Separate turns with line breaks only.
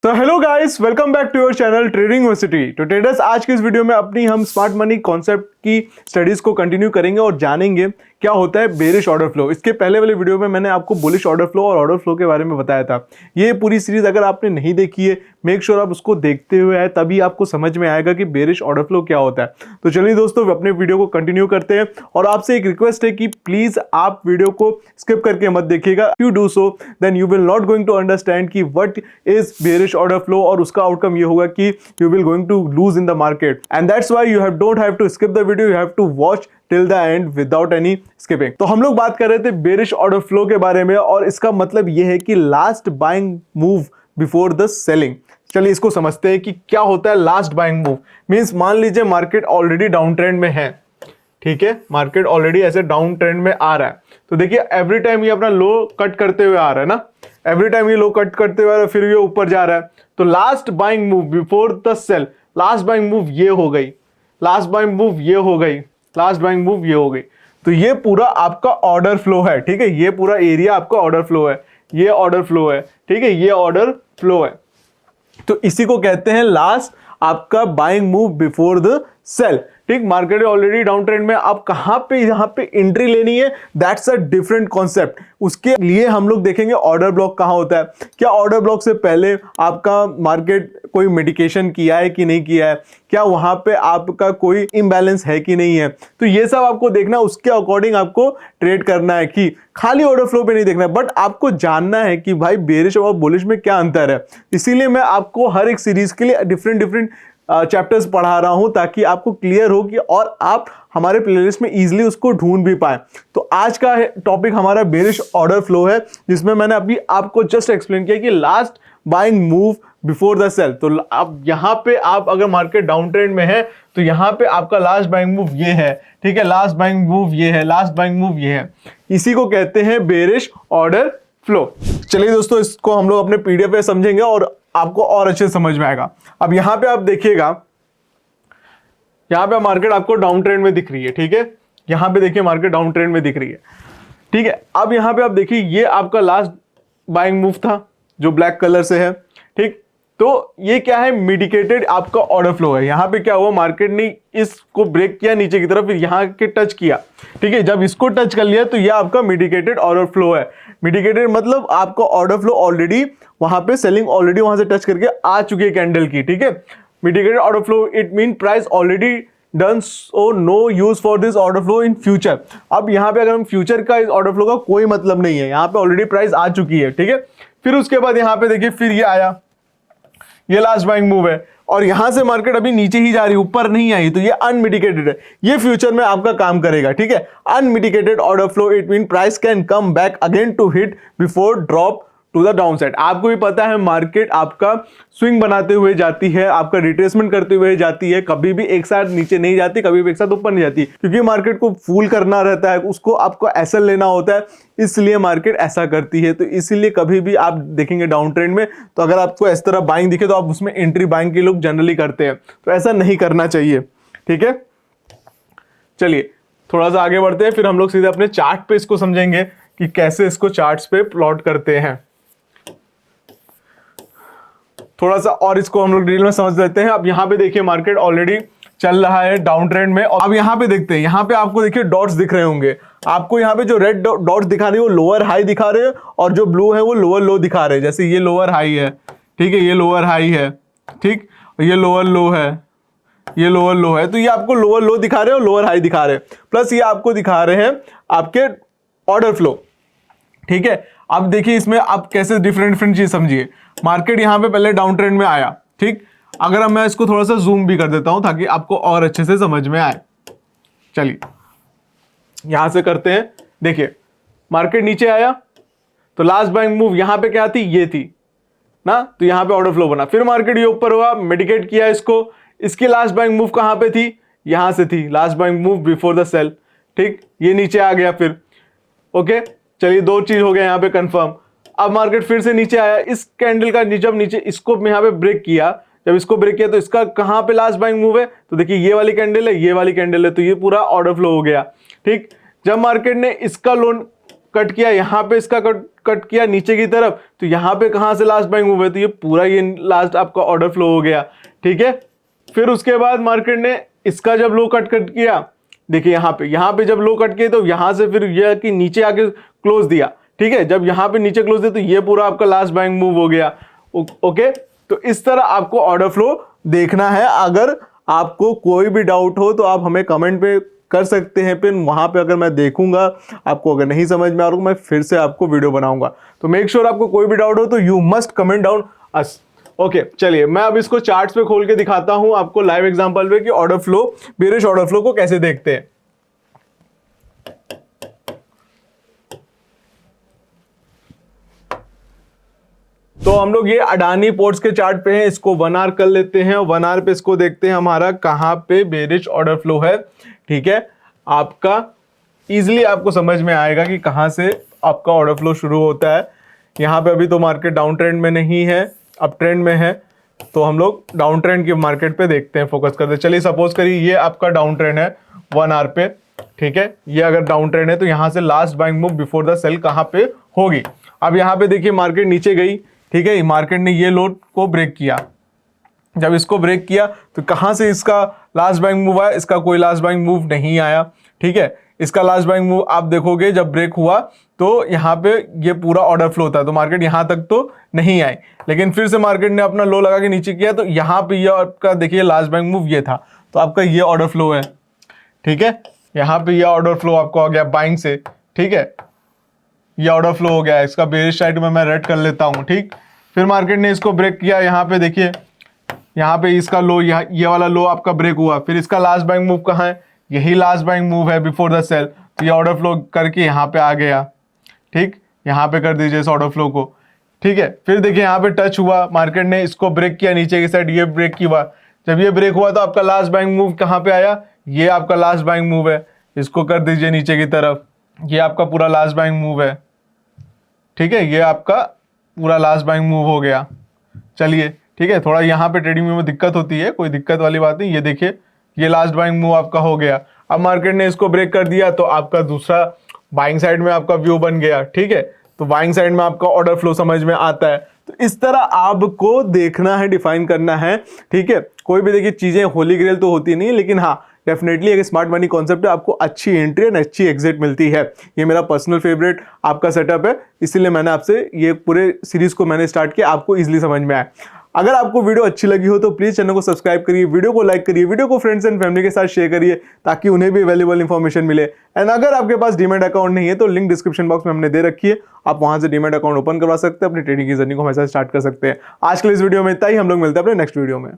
तो hello guys, welcome back to your channel trading university. तो traders, आज के इस वीडियो में अपनी हम स्मार्ट मनी कॉन्सेप्ट की स्टडीज को कंटिन्यू करेंगे और जानेंगे क्या होता है बेरिश ऑर्डर फ्लो। इसके पहले वाले वीडियो में मैंने आपको बुलिश ऑर्डर फ्लो और ऑर्डर फ्लो के बारे में बताया था। ये पूरी सीरीज अगर आपने नहीं देखी है, मेक श्योर आप उसको देखते हुए आए, तभी आपको समझ में आएगा कि बेरिश ऑर्डर फ्लो क्या होता है। तो चलिए दोस्तों, अपने वीडियो को कंटिन्यू करते हैं और आपसे एक रिक्वेस्ट है कि प्लीज आप वीडियो को स्किप करके मत देखिएगा। You do so then you will not going to understand कि what is bearish order flow, और उसका आउटकम ये होगा कि you will going to lose in the market. And that's why you don't have to skip the video, you have to watch till the end without any skipping. तो हम लोग बात कर रहे थे बेरिश ऑर्डर फ्लो के बारे में, और इसका मतलब यह है कि last buying move before the selling. चलिए इसको समझते हैं कि क्या होता है लास्ट बाइंग मूव। मींस मान लीजिए मार्केट ऑलरेडी डाउन ट्रेंड में है, ठीक है, मार्केट ऑलरेडी ऐसे डाउन ट्रेंड में आ रहा है। तो देखिए एवरी टाइम ये अपना लो कट करते हुए आ रहा है ना, एवरी टाइम ये लो कट करते हुए आ रहा है, फिर ये ऊपर जा रहा है। तो last buying move before the sell, last buying move ये हो गई, लास्ट बाइंग मूव ये हो गई, लास्ट बाइंग मूव ये हो गई। तो ये पूरा आपका ऑर्डर फ्लो है, ठीक है, ये पूरा एरिया आपका ऑर्डर फ्लो है, ये ऑर्डर फ्लो है, ठीक है, ये ऑर्डर फ्लो है। तो इसी को कहते हैं लास्ट आपका buying move before the sell. ठीक, मार्केट ऑलरेडी डाउन ट्रेंड में, आप कहां पे यहां पे एंट्री लेनी है, दैट्स अ डिफरेंट कॉन्सेप्ट। उसके लिए हम लोग देखेंगे ऑर्डर ब्लॉक कहां होता है, क्या ऑर्डर ब्लॉक से पहले आपका मार्केट कोई मेडिकेशन किया है कि नहीं किया है, क्या वहां पे आपका कोई इम्बैलेंस है कि नहीं है। तो ये सब आपको देखना, उसके अकॉर्डिंग आपको ट्रेड करना है, कि खाली ऑर्डर फ्लो पे नहीं देखना है, बट आपको जानना है कि भाई बेरिश और बुलिश में क्या अंतर है। इसीलिए मैं आपको हर एक सीरीज के लिए डिफरेंट चैप्टर्स पढ़ा रहा हूं, ताकि आपको क्लियर हो कि और आप हमारे प्लेलिस्ट में इजीली उसको ढूंढ भी पाए। तो आज का टॉपिक हमारा बेरिश ऑर्डर फ्लो है, जिसमें मैंने अभी आपको जस्ट एक्सप्लेन किया कि last buying move before the sell. तो अब यहां पे आप अगर मार्केट डाउन ट्रेंड में है तो यहां पे आपका लास्ट बाइंग मूव ये है, ठीक है, लास्ट बाइंग मूव ये है, लास्ट बाइंग मूव ये है। इसी को कहते हैं बेरिश ऑर्डर फ्लो। चलिए दोस्तों, इसको हम लोग अपने पीडीएफ पे समझेंगे और आपको और अच्छे से समझ में आएगा। अब यहां पे आप देखिएगा, यहां पे मार्केट आपको डाउन ट्रेंड में दिख रही है, ठीक है, यहां पे देखिए मार्केट डाउन ट्रेंड में दिख रही है, ठीक है। अब यहां पे आप देखिए ये आपका लास्ट बाइंग मूव था जो ब्लैक कलर से है, ठीक। तो ये क्या है, मिडिकेटेड आपका ऑर्डर फ्लो है। यहां पे क्या हुआ, मार्केट ने इसको ब्रेक किया नीचे की तरफ, फिर यहां के टच किया, ठीक है। जब इसको टच कर लिया तो ये आपका मिडिकेटेड ऑर्डर फ्लो है। मिडिकेटेड मतलब आपका ऑर्डर फ्लो ऑलरेडी वहां पे सेलिंग ऑलरेडी वहां से टच करके आ चुकी है कैंडल की, ठीक है। Mitigated order flow it mean price already done, so no use for this order flow in future. अब यहां पे अगर हम फ्यूचर का इस ऑर्डर फ्लो का कोई मतलब नहीं है, यहां पे ऑलरेडी प्राइस आ चुकी है, ठीक है। फिर उसके बाद यहां पे देखिए फिर ये आया, ये लास्ट बाइंग मूव है, और यहां से मार्केट अभी नीचे ही जा रही है, ऊपर नहीं आई, तो ये अनमिटिकेटेड है, ये फ्यूचर में आपका काम करेगा, ठीक है। Unmitigated order flow it mean price can come back again to hit before drop to the downside. आपको भी पता है मार्केट आपका स्विंग बनाते हुए जाती है, आपका रिट्रेसमेंट करते हुए जाती है, कभी भी एक साथ नीचे नहीं जाती, कभी भी एक साथ ऊपर नहीं जाती, क्योंकि मार्केट को फूल करना रहता है, उसको आपको एसएल लेना होता है, इसलिए मार्केट ऐसा करती है। तो इसीलिए कभी भी आप देखेंगे डाउन ट्रेंड में, तो अगर आपको इस तरह बाइंग दिखे तो आप उसमें एंट्री बाइंग के लोग जनरली करते हैं, तो ऐसा नहीं करना चाहिए, ठीक है। चलिए थोड़ा सा आगे बढ़ते हैं, फिर हम लोग सीधे अपने चार्ट पे इसको समझेंगे कि कैसे इसको चार्ट्स पे प्लॉट करते हैं। थोड़ा सा और इसको हम लोग डिटेल में समझ लेते हैं। अब यहाँ पे देखिए मार्केट ऑलरेडी चल रहा है डाउन ट्रेंड में, और अब यहाँ पे देखते हैं, यहाँ पे आपको देखिए डॉट्स दिख रहे होंगे, आपको यहाँ पे जो रेड डॉट्स दिखा रहे हैं वो लोअर हाई दिखा रहे हैं, और जो ब्लू है वो लोअर लो दिखा रहे हैं। जैसे ये लोअर हाई है, ठीक है, ये लोअर हाई है, ठीक, ये लोअर लो है, ये लोअर लो है, तो ये आपको लोअर लो दिखा रहे हैं और लोअर हाई दिखा रहे हैं, प्लस ये आपको दिखा रहे हैं आपके ऑर्डर फ्लो, ठीक है। अब देखिए इसमें आप कैसे डिफरेंट चीज समझिए। मार्केट यहां पे पहले डाउन ट्रेंड में आया, ठीक, अगर मैं इसको थोड़ा सा जूम भी कर देता हूं ताकि आपको और अच्छे से समझ में आए। चलिए यहां से करते हैं, देखिए मार्केट नीचे आया तो लास्ट बाइंग मूव यहां पे क्या थी, ये थी ना, तो यहां पे ऑर्डर फ्लो बना, फिर मार्केट ये ऊपर हुआ, मिटिगेट किया इसको, इसकी लास्ट बाइंग मूव कहां पे थी, यहां से थी, last buying move before the sell, ठीक, ये नीचे आ गया फिर, ओके। चलिए दो चीज हो गया यहाँ पे कंफर्म। अब मार्केट फिर से नीचे आया, इस कैंडल का जब नीचे इसको यहाँ पे ब्रेक किया, जब इसको ब्रेक किया तो इसका कहां पे लास्ट बाइंग मूव है, तो देखिए ये वाली कैंडल है, ये वाली कैंडल है, तो ये पूरा ऑर्डर फ्लो हो गया, ठीक। जब मार्केट ने इसका लोन कट किया, यहाँ पे इसका कट किया नीचे की तरफ, तो यहाँ पे कहाँ से लास्ट बाइंग मूव है, तो ये पूरा ये लास्ट आपका ऑर्डर फ्लो हो गया, ठीक है। फिर उसके बाद मार्केट ने इसका जब लो कट किया, देखिए यहाँ पे जब लो कट किए तो यहाँ से फिर यह कि नीचे आके क्लोज दिया, ठीक है। जब यहाँ पे नीचे क्लोज दिया तो ये पूरा आपका लास्ट बाइंग मूव हो गया, ओके। तो इस तरह आपको ऑर्डर फ्लो देखना है। अगर आपको कोई भी डाउट हो तो आप हमें कमेंट पे कर सकते हैं, फिर वहां पे अगर मैं देखूंगा, आपको अगर नहीं समझ में आ रहा मैं फिर से आपको वीडियो बनाऊंगा। तो मेक श्योर आपको कोई भी डाउट हो तो you must comment down us, okay. चलिए मैं अब इसको चार्ट्स पे खोल के दिखाता हूं आपको लाइव एग्जांपल पे कि order flow, bearish order flow को कैसे देखते हैं। तो हम लोग ये अडानी पोर्ट्स के चार्ट पे हैं, इसको 1 आवर कर लेते हैं और 1 आवर पे इसको देखते हैं हमारा कहां पे बेरिश ऑर्डर फ्लो है, ठीक है। आपका इजीली आपको समझ में आएगा कि कहां से आपका ऑर्डर फ्लो शुरू होता है। यहाँ पे अभी तो मार्केट डाउन ट्रेंड में नहीं है, अप ट्रेंड में है, तो हम लोग डाउन ट्रेंड के मार्केट पे देखते हैं, फोकस करते हैं। चलिए सपोज करिए ये आपका डाउन ट्रेंड है 1 आवर पे, ठीक है। ये अगर डाउन ट्रेंड है तो यहाँ से last buying move before the sell कहाँ पे होगी। अब यहाँ पे देखिए मार्केट नीचे गई, ठीक है। मार्केट ने ये लो को ब्रेक किया, जब इसको ब्रेक किया तो कहां से इसका लास्ट बाइंग मूव आया, इसका कोई लास्ट बाइंग मूव नहीं आया, ठीक है। इसका लास्ट बाइंग मूव आप देखोगे जब ब्रेक हुआ तो यहाँ पे ये पूरा ऑर्डर फ्लो था, तो मार्केट यहाँ तक तो नहीं आई, लेकिन फिर से मार्केट ने अपना लो लगा के नीचे किया तो यहाँ पे ये आपका देखिए लास्ट बाइंग मूव ये था, तो आपका ये ऑर्डर फ्लो है, ठीक है। यहाँ पे ये ऑर्डर फ्लो आपको आ गया बाइंग से, ठीक है। ये ऑर्डर फ्लो हो गया, इसका बेरिश साइड में मैं रेड कर लेता हूँ, ठीक। फिर मार्केट ने इसको ब्रेक किया, यहाँ पे देखिए यहाँ पे इसका लो, ये वाला लो आपका ब्रेक हुआ, फिर इसका लास्ट बाइंग मूव कहाँ है, यही लास्ट बाइंग मूव है बिफोर द सेल, तो ये ऑर्डर फ्लो करके यहाँ पे आ गया, ठीक। यहाँ पे कर दीजिए इस ऑर्डर फ्लो को, ठीक है। फिर देखिए यहाँ पे टच हुआ, मार्केट ने इसको ब्रेक किया नीचे की साइड, ये ब्रेक किया, जब ये ब्रेक हुआ तो आपका लास्ट बाइंग मूव कहाँ पे आया, ये आपका लास्ट बाइंग मूव है, इसको कर दीजिए नीचे की तरफ, ये आपका पूरा लास्ट बाइंग मूव है, ठीक है। ये आपका पूरा लास्ट बाइंग मूव हो गया। चलिए ठीक है, थोड़ा यहाँ पे ट्रेडिंग में दिक्कत होती है, कोई दिक्कत वाली बात नहीं। ये देखिए ये लास्ट बाइंग मूव आपका हो गया। अब मार्केट ने इसको ब्रेक कर दिया तो आपका दूसरा बाइंग साइड में आपका व्यू बन गया, ठीक है। तो बाइंग साइड में आपका ऑर्डर फ्लो समझ में आता है। तो इस तरह आपको देखना है, डिफाइन करना है, ठीक है। कोई भी देखिए चीजें होली ग्रेल तो होती नहीं, लेकिन हाँ डेफिनेटली एक स्मार्ट मनी कॉन्सेप्ट है, आपको अच्छी एंट्री एंड अच्छी एग्जिट मिलती है। ये मेरा पर्सनल फेवरेट आपका सेटअप है, इसीलिए मैंने आपसे ये पूरे सीरीज को मैंने स्टार्ट किया, आपको इजीली समझ में आए। अगर आपको वीडियो अच्छी लगी हो तो प्लीज चैनल को सब्सक्राइब करिए, वीडियो को लाइक करिए, वीडियो को फ्रेंड्स एंड फैमिली के साथ शेयर करिए ताकि उन्हें भी वैल्यूएबल इंफॉर्मेशन मिले। एंड अगर आपके पास डीमैट अकाउंट नहीं है तो लिंक डिस्क्रिप्शन बॉक्स में हमने दे रखी है, आप वहां से डीमैट अकाउंट ओपन करवा सकते हैं, अपनी ट्रेडिंग की जर्नी को हमेशा स्टार्ट कर सकते हैं। आज के लिए इस वीडियो में इतना ही, हम लोग मिलते हैं अपने नेक्स्ट वीडियो में।